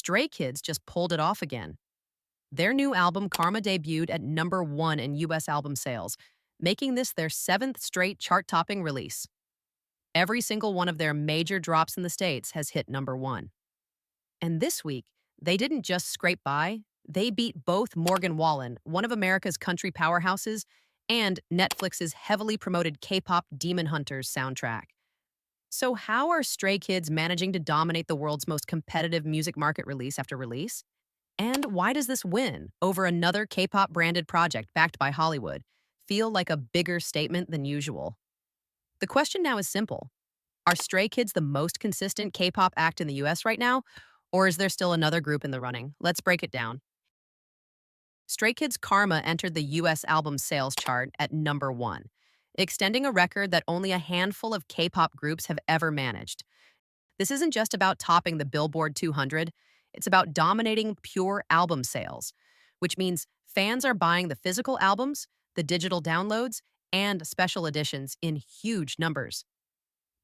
Stray Kids just pulled it off again. Their new album, Karma, debuted at #1 in US album sales, making this their seventh straight chart topping release. Every single one of their major drops in the States has hit #1. And this week, they didn't just scrape by, they beat both Morgan Wallen, one of America's country powerhouses, and Netflix's heavily promoted K-Pop Demon Hunters soundtrack. So, how are Stray Kids managing to dominate the world's most competitive music market release after release? And why does this win over another K-pop branded project backed by Hollywood feel like a bigger statement than usual? The question now is simple. Are Stray Kids the most consistent K-pop act in the US right now? Or is there still another group in the running? Let's break it down. Stray Kids' Karma entered the US album sales chart at #1, extending a record that only a handful of K-pop groups have ever managed. This isn't just about topping the Billboard 200, it's about dominating pure album sales, which means fans are buying the physical albums, the digital downloads, and special editions in huge numbers.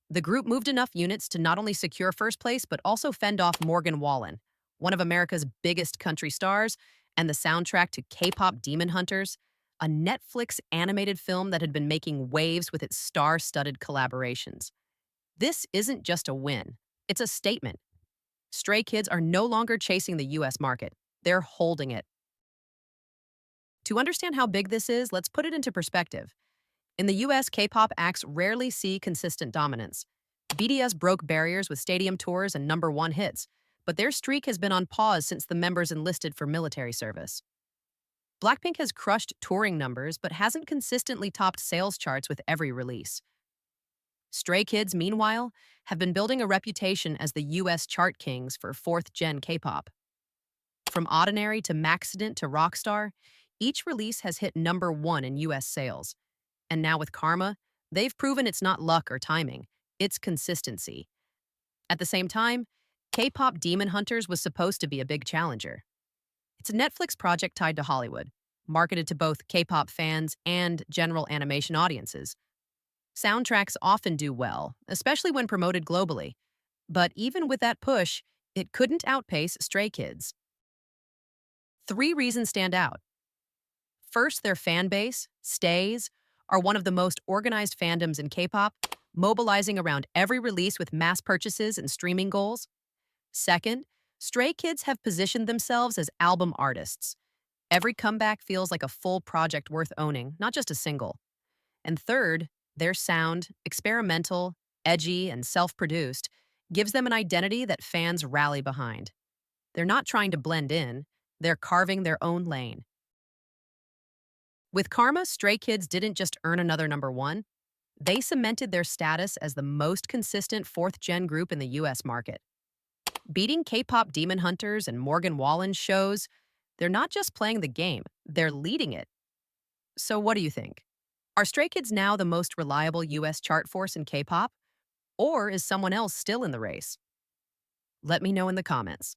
The group moved enough units to not only secure first place, but also fend off Morgan Wallen, one of America's biggest country stars, and the soundtrack to K-Pop Demon Hunters, a Netflix animated film that had been making waves with its star-studded collaborations. This isn't just a win, it's a statement. Stray Kids are no longer chasing the US market, they're holding it. To understand how big this is, let's put it into perspective. In the US, K-pop acts rarely see consistent dominance. BTS broke barriers with stadium tours and #1 hits, but their streak has been on pause since the members enlisted for military service. Blackpink has crushed touring numbers, but hasn't consistently topped sales charts with every release. Stray Kids, meanwhile, have been building a reputation as the US chart kings for fourth-gen K-pop. From Ordinary to Maxident to Rockstar, each release has hit #1 in US sales. And now with Karma, they've proven it's not luck or timing, it's consistency. At the same time, K-Pop Demon Hunters was supposed to be a big challenger. It's a Netflix project tied to Hollywood, marketed to both K-pop fans and general animation audiences. Soundtracks often do well, especially when promoted globally. But even with that push, it couldn't outpace Stray Kids. Three reasons stand out. First, their fan base, Stays, are one of the most organized fandoms in K-pop, mobilizing around every release with mass purchases and streaming goals. Second, Stray Kids have positioned themselves as album artists. Every comeback feels like a full project worth owning, not just a single. And third, their sound, experimental, edgy, and self-produced, gives them an identity that fans rally behind. They're not trying to blend in, they're carving their own lane. With Karma, Stray Kids didn't just earn another #1, they cemented their status as the most consistent fourth-gen group in the US market. Beating K-Pop Demon Hunters and Morgan Wallen shows they're not just playing the game, they're leading it. So what do you think? Are Stray Kids now the most reliable US chart force in K-pop? Or is someone else still in the race? Let me know in the comments.